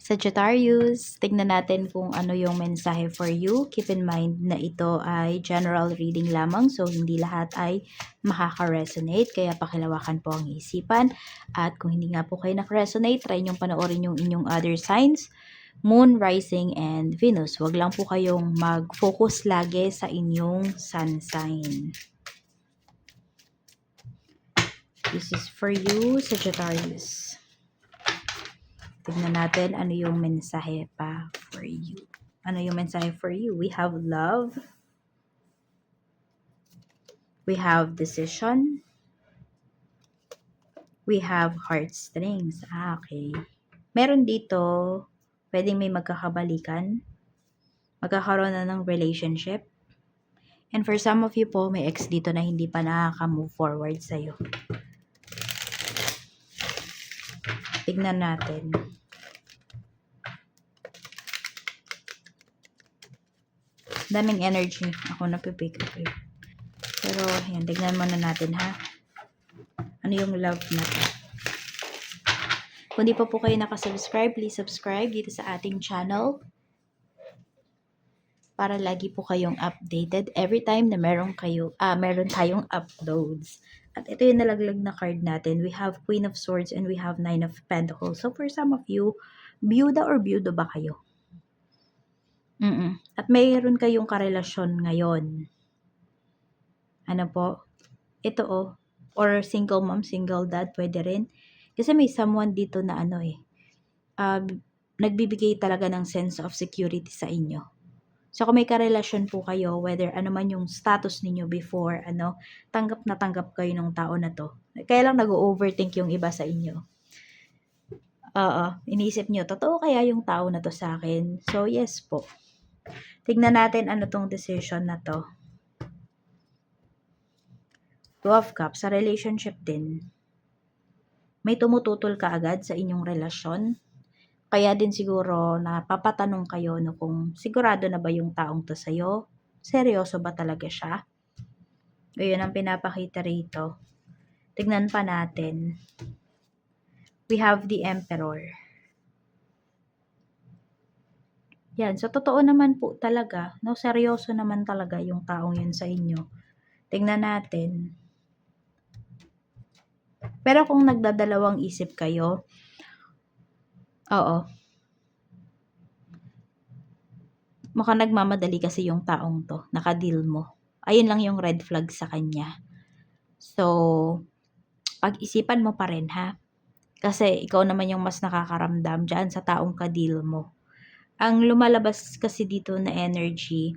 Sagittarius, tignan natin kung ano yung mensahe for you. Keep in mind na ito ay general reading lamang, so hindi lahat ay makaka-resonate, kaya pakilawakan po ang isipan. At kung hindi nga po kayo naka-resonate, try nyong panoorin yung inyong other signs, Moon, Rising, and Venus. Huwag lang po kayong mag-focus lagi sa inyong sun sign. This is for you, Sagittarius. Tignan natin ano yung mensahe pa for you. Ano yung mensahe for you? We have love. We have decision. We have heartstrings. Okay. Meron dito, pwedeng may magkakabalikan. Magkakaroon na ng relationship. And for some of you po, may ex dito na hindi pa nakaka-move forward sa'yo. Tignan natin. Daming energy. Ako napipick up eh. Pero, yan. Tignan muna natin ha. Ano yung love na to? Kung di pa po kayo nakasubscribe, please subscribe dito sa ating channel. Para lagi po kayong updated every time na meron tayong uploads. At ito yung nalaglag na card natin. We have Queen of Swords and we have Nine of Pentacles. So, for some of you, byuda or byudo ba kayo? At mayroon kayong karelasyon ngayon. Ano po? Ito or single mom, single dad, pwede rin. Kasi may someone dito na nagbibigay talaga ng sense of security sa inyo. So kung may karelasyon po kayo, whether ano man yung status ninyo before, tanggap na tanggap kayo ng tao na to. Kaya lang nag-overthink yung iba sa inyo. Iniisip nyo, totoo kaya yung tao na to sa akin? So yes po. Tignan natin ano tong decision na to. Two of Cups, sa relationship din. May tumututol ka agad sa inyong relasyon. Kaya din siguro napapatanong kayo kung sigurado na ba yung taong to sa'yo? Seryoso ba talaga siya? Ayun ang pinapakita rito. Tignan pa natin. We have the Emperor. Yan, so totoo naman po talaga, seryoso naman talaga yung taong yun sa inyo. Tingnan natin. Pero kung nagdadalawang isip kayo, mukhang nagmamadali kasi yung taong to, nakadeal mo. Ayun lang yung red flag sa kanya. So, pag-isipan mo pa rin ha. Kasi ikaw naman yung mas nakakaramdam dyan sa taong kadeal mo. Ang lumalabas kasi dito na energy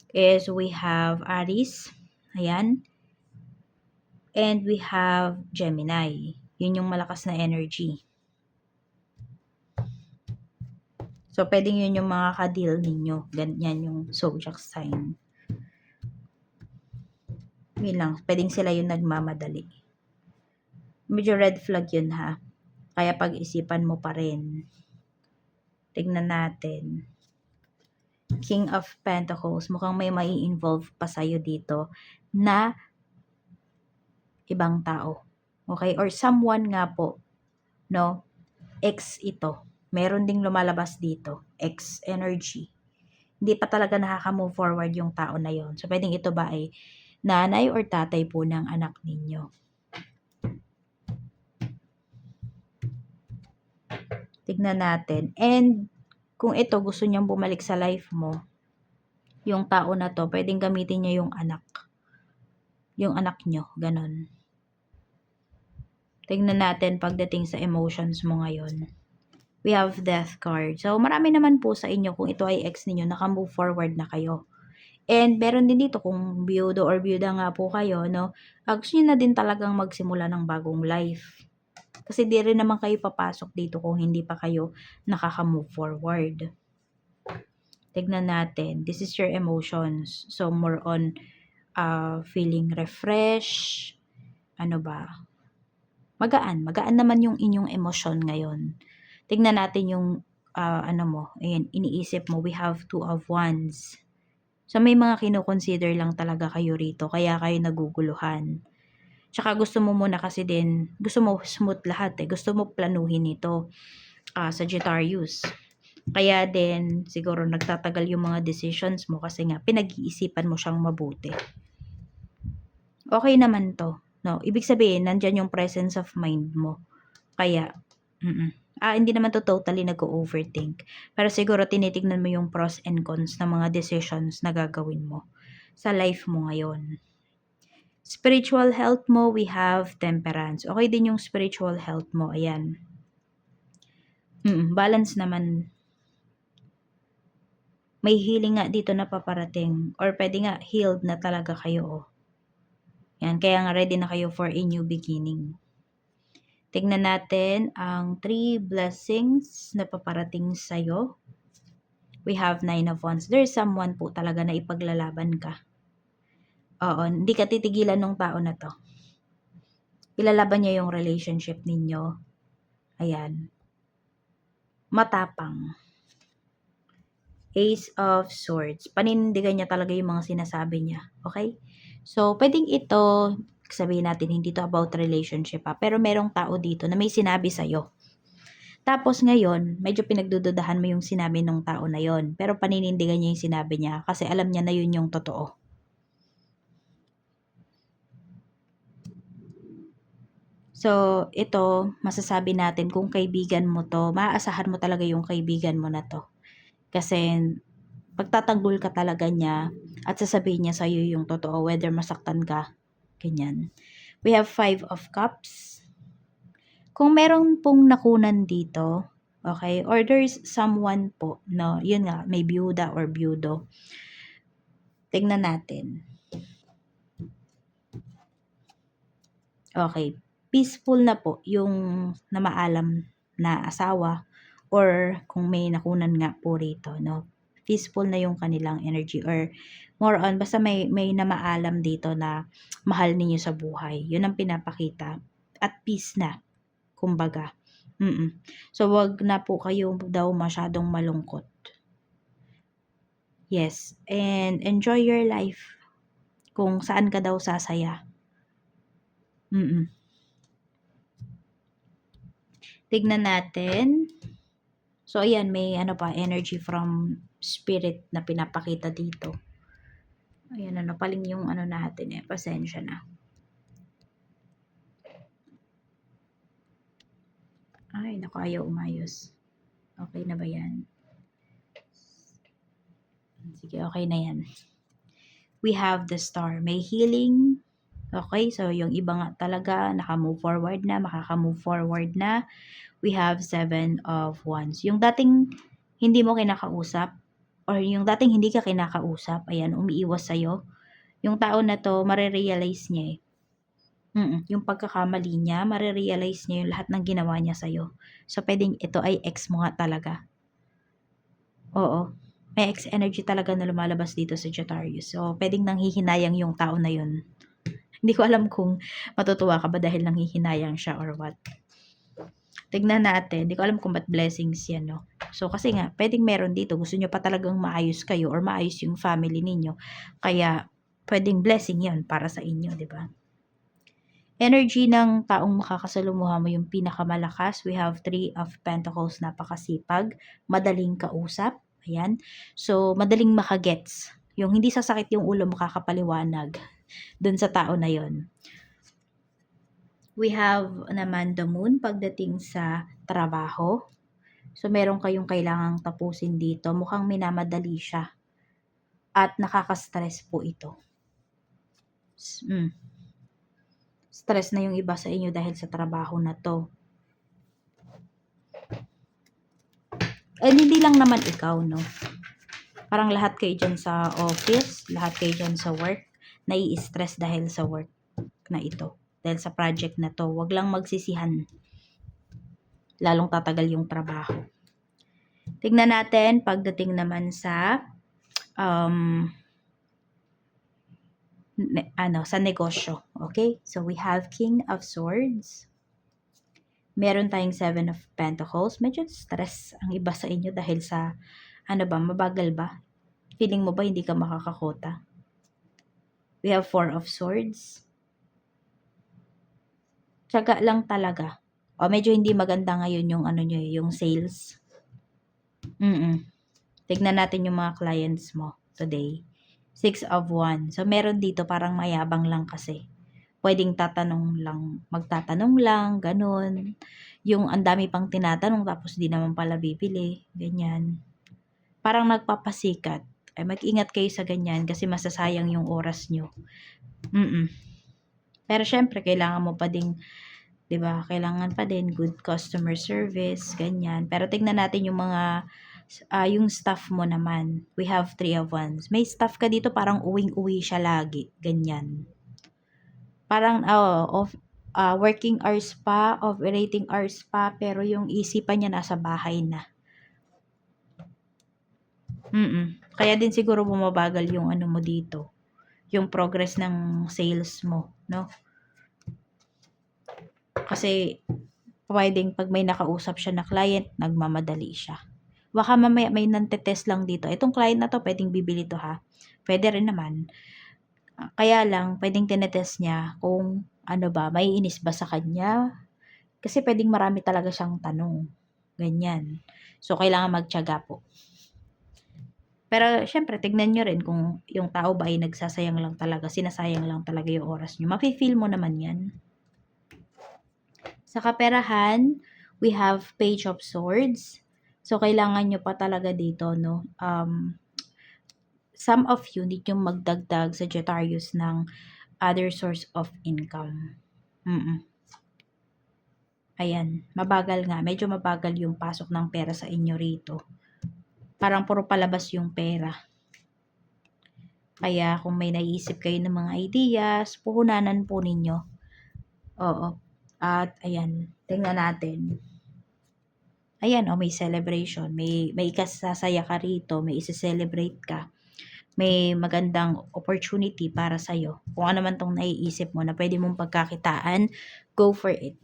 is we have Aries. Ayan. And we have Gemini. Yun yung malakas na energy. So, pwedeng yun yung mga ka-deal ninyo. Ganyan yung zodiac sign. Yun lang. Pwedeng sila yung nagmamadali. Medyo red flag yun ha. Kaya pag-isipan mo pa rin. Tignan natin. King of Pentacles. Mukhang may mai-involve pa sa'yo dito na ibang tao. Okay? Or someone nga po. No? Ex ito. Meron ding lumalabas dito. Ex energy. Hindi pa talaga nakaka-move forward yung tao na yon. So, pwedeng ito ba ay nanay or tatay po ng anak ninyo. Tignan natin. And, kung ito gusto niyang bumalik sa life mo, yung tao na to, pwedeng gamitin niya yung anak. Yung anak nyo. Ganon. Tignan natin pagdating sa emotions mo ngayon. We have Death card. So, marami naman po sa inyo kung ito ay ex ninyo, naka-move forward na kayo. And meron din dito kung biyudo or biyuda nga po kayo, gusto nyo na din talagang magsimula ng bagong life. Kasi di rin naman kayo papasok dito kung hindi pa kayo nakaka-move forward. Tignan natin. This is your emotions. So, more on feeling refresh. Ano ba? Magaan. Magaan naman yung inyong emosyon ngayon. Tignan natin yung ayan, iniisip mo. We have Two of Wands. So, may mga kinoconsider lang talaga kayo rito. Kaya kayo naguguluhan. Tsaka gusto mo muna kasi din, gusto mo smooth lahat eh. Gusto mo planuhin ito. Sagittarius. Kaya din siguro nagtatagal yung mga decisions mo kasi nga pinag-iisipan mo siyang mabuti. Okay naman 'to, 'no? Ibig sabihin nandiyan yung presence of mind mo. Kaya hindi naman 'to totally nag-o-overthink. Pero siguro tinitignan mo yung pros and cons ng mga decisions na gagawin mo sa life mo ngayon. Spiritual health mo, we have temperance. Okay din yung spiritual health mo, ayan. Balance naman. May healing nga dito na paparating or puwede nga healed na talaga kayo, oh. Yan, kaya nga ready na kayo for a new beginning. Tignan natin ang 3 blessings na paparating sa'yo. We have 9 of Wands. There's someone po talaga na ipaglalaban ka. Oo, hindi ka titigilan nung tao na 'to. Ilalaban niya yung relationship ninyo. Ayan. Matapang. Ace of Swords. Paninindigan niya talaga yung mga sinasabi niya. Okay? So, pwedeng ito, sabihin natin, hindi to about relationship pero merong tao dito na may sinabi sa'yo. Tapos ngayon, medyo pinagdududahan mo yung sinabi ng tao na yon, pero paninindigan niya yung sinabi niya kasi alam niya na yun yung totoo. So, ito, masasabi natin kung kaibigan mo to, maaasahan mo talaga yung kaibigan mo na to. Kasi, pagtatanggol ka talaga niya at sasabihin niya sa'yo yung totoo, whether masaktan ka, ganyan. We have 5 of Cups. Kung meron pong nakunan dito, okay, or there's someone po, no, yun nga, may byuda or byudo. Tignan natin. Okay, peaceful na po yung namaalam na asawa or kung may nakunan nga po rito, no. Peaceful na yung kanilang energy or more on basta may namaalam dito na mahal ninyo sa buhay. Yun ang pinapakita at peace na kumbaga. So wag na po kayo daw masyadong malungkot. Yes, and enjoy your life. Kung saan ka daw sasaya. Tignan natin. So, ayan, may energy from spirit na pinapakita dito. Ayan, paling yung natin pasensya na. Ay, naku, ayaw umayos. Okay na ba yan? Sige, okay na yan. We have the star. May healing. Okay, so yung iba nga talaga, naka-move forward na, makaka-move forward na. We have 7 of Wands. Yung dating hindi mo kinakausap, or yung dating hindi ka kinakausap, ayan, umiiwas sa'yo. Yung tao na to, marirealize niya yung pagkakamali niya, marirealize niya yung lahat ng ginawa niya sa'yo. So, pwedeng ito ay ex mo nga talaga. Oo. May ex energy talaga na lumalabas dito sa Sagittarius. So, pwedeng nanghihinayang yung tao na yun. Hindi ko alam kung matutuwa ka ba dahil nanghihinayang siya or what. Tignan natin. Hindi ko alam kung ba't blessings yan, no? So, kasi nga, pwedeng meron dito. Gusto nyo pa talagang maayos kayo or maayos yung family ninyo. Kaya, pwedeng blessing yan para sa inyo, di ba? Energy ng taong makakasalumuha mo yung pinakamalakas. We have 3 of Pentacles, napakasipag, madaling kausap. Ayan. So, madaling makagets. Yung hindi sasakit yung ulo, makakapaliwanag dun sa tao na yon. We have naman the moon pagdating sa trabaho. So, meron kayong kailangang tapusin dito. Mukhang minamadali siya. At nakaka-stress po ito. Stress na yung iba sa inyo dahil sa trabaho na to. And hindi lang naman ikaw, no? Parang lahat kayo dyan sa office, lahat kayo dyan sa work, nai-stress dahil sa work na ito. Dahil sa project na to. Wag lang magsisihan. Lalong tatagal yung trabaho. Tignan natin pagdating naman sa sa negosyo. Okay? So, we have King of Swords. Meron tayong 7 of Pentacles. Medyo stress ang iba sa inyo dahil sa, mabagal ba? Feeling mo ba hindi ka makakakota? We have 4 of Swords. Tiyaga lang talaga. O medyo hindi maganda ngayon yung yung sales. Tignan natin yung mga clients mo today. 6 of Wands. So, meron dito parang mayabang lang kasi. Pwedeng tatanong lang, magtatanong lang, ganun. Yung ang dami pang tinatanong tapos di naman pala bibili, ganyan. Parang nagpapasikat. Ay, mag-ingat kayo sa ganyan kasi masasayang yung oras nyo. Pero syempre, kailangan mo pa ding, 'di ba? Kailangan pa din good customer service, ganyan. Pero tignan natin yung mga yung staff mo naman. We have 3 of Wands. May staff ka dito parang uwing-uwi siya lagi, ganyan. Parang working hours pa, operating hours pa, pero yung isipan niya nasa bahay na. Kaya din siguro bumabagal yung ano mo dito, yung progress ng sales mo, no? Kasi pwedeng pag may nakausap siya na client, nagmamadali siya. Baka mamaya may nante-test lang dito. Itong client na to, pwedeng bibili to ha. Pwede rin naman. Kaya lang, pwedeng tinetest niya kung ano ba, may inis ba sa kanya. Kasi pwedeng marami talaga siyang tanong. Ganyan. So, kailangan magtiyaga po. Pero, syempre, tignan nyo rin kung yung tao ba ay nagsasayang lang talaga, sinasayang lang talaga yung oras nyo. Mafe-feel mo naman yan. Sa kaperahan, we have Page of Swords. So, kailangan nyo pa talaga dito, no? Some of you need yung magdagdag Sagittarius ng other source of income. Ayan, mabagal nga. Medyo mabagal yung pasok ng pera sa inyo rito. Parang puro palabas yung pera. Kaya kung may naisip kayo ng mga ideas, puhunanan po ninyo. Oo. At ayan, tingnan natin. Ayan, may celebration. May ikasasaya ka rito. May isa-celebrate ka. May magandang opportunity para sa'yo. Kung ano man tong naiisip mo na pwede mong pagkakitaan, go for it.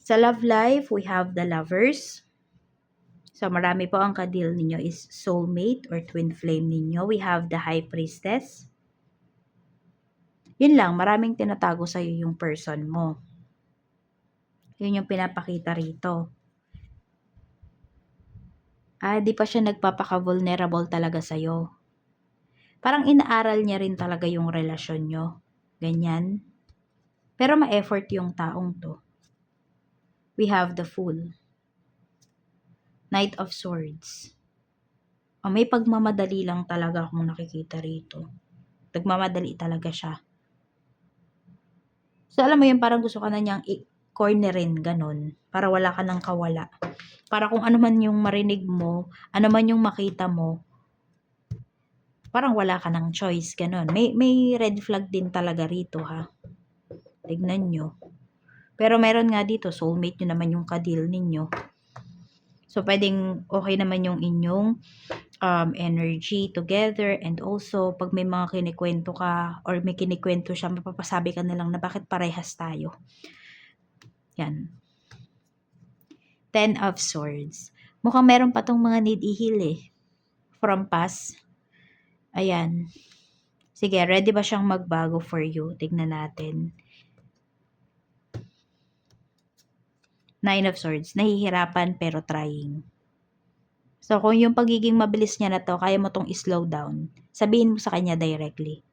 Sa love life, we have the Lovers. So, marami po ang ka-deal ninyo is soulmate or twin flame ninyo. We have the High Priestess. Yun lang, maraming tinatago sa'yo yung person mo. Yun yung pinapakita rito. Di pa siya nagpapaka-vulnerable talaga sa'yo. Parang inaaral niya rin talaga yung relasyon nyo. Ganyan. Pero ma-effort yung taong to. We have the Fool. Knight of Swords. May pagmamadali lang talaga akong nakikita rito. Nagmamadali talaga siya. So, alam mo yun, parang gusto ka na niyang i-cornerin, ganun. Para wala ka nang kawala. Para kung ano man yung marinig mo, ano man yung makita mo, parang wala ka nang choice, ganun. May red flag din talaga rito, ha. Tignan nyo. Pero meron nga dito, soulmate nyo naman yung ka-deal ninyo. So, pwedeng okay naman yung inyong energy together, and also pag may mga kinikwento ka or may kinikwento siya, mapapasabi ka na lang na bakit parehas tayo. Yan. 10 of Swords. Mukhang meron pa tong mga need i-heal from past. Ayan. Sige, ready ba siyang magbago for you? Tignan natin. 9 of Swords. Nahihirapan pero trying. So, kung yung pagiging mabilis niya na to, kaya mo tong slow down. Sabihin mo sa kanya directly.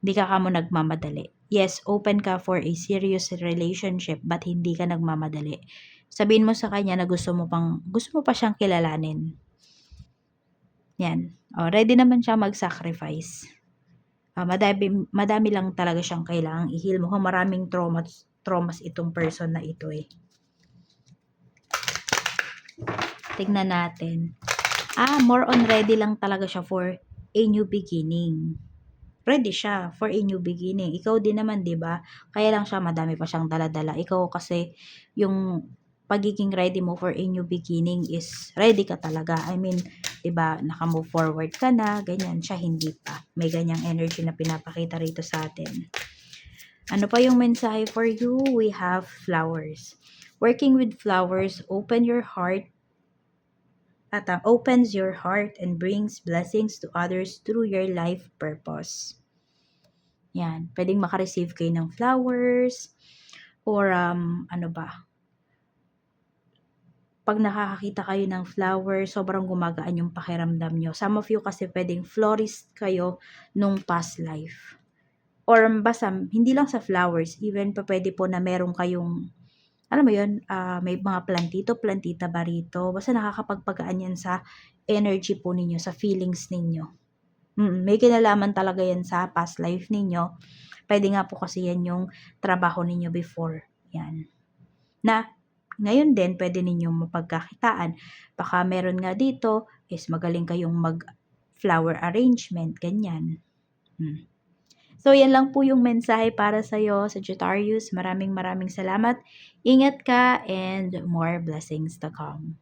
Hindi ka mo nagmamadali. Yes, open ka for a serious relationship but hindi ka nagmamadali. Sabihin mo sa kanya na gusto mo pa siyang kilalanin. Yan. Ready naman siya mag-sacrifice. Madami lang talaga siyang kailangang i-heal. Mukhang maraming traumas itong person na ito Tignan natin. More on ready lang talaga siya for a new beginning. Ready siya for a new beginning. Ikaw din naman, 'di ba? Kaya lang siya madami pa siyang dala-dala. Ikaw kasi yung pagiging ready mo for a new beginning is ready ka talaga. I mean, 'di ba? Naka-move forward ka na, ganyan. Siya hindi pa. May ganyang energy na pinapakita rito sa atin. Ano pa yung mensahe for you? We have flowers. Working with flowers, open your heart opens your heart and brings blessings to others through your life purpose. Yan, pwedeng makareceive kayo ng flowers or ano ba? kapag nakakakita kayo ng flower, sobrang gumagaan yung pakiramdam nyo. Some of you kasi pwedeng florist kayo nung past life. Or basta, hindi lang sa flowers, even pa pwede po na meron kayong, alam mo yun, may mga plantito, plantita ba rito. Basta nakakapagpagaan yan sa energy po ninyo, sa feelings ninyo. May kinalaman talaga yan sa past life ninyo. Pwede nga po kasi yan yung trabaho ninyo before. Yan. Na ngayon din pwede ninyong mapagkakitaan. Baka meron nga dito is magaling kayong mag-flower arrangement, ganyan. So, yan lang po yung mensahe para sa'yo, Sagittarius. Maraming salamat. Ingat ka and more blessings to come.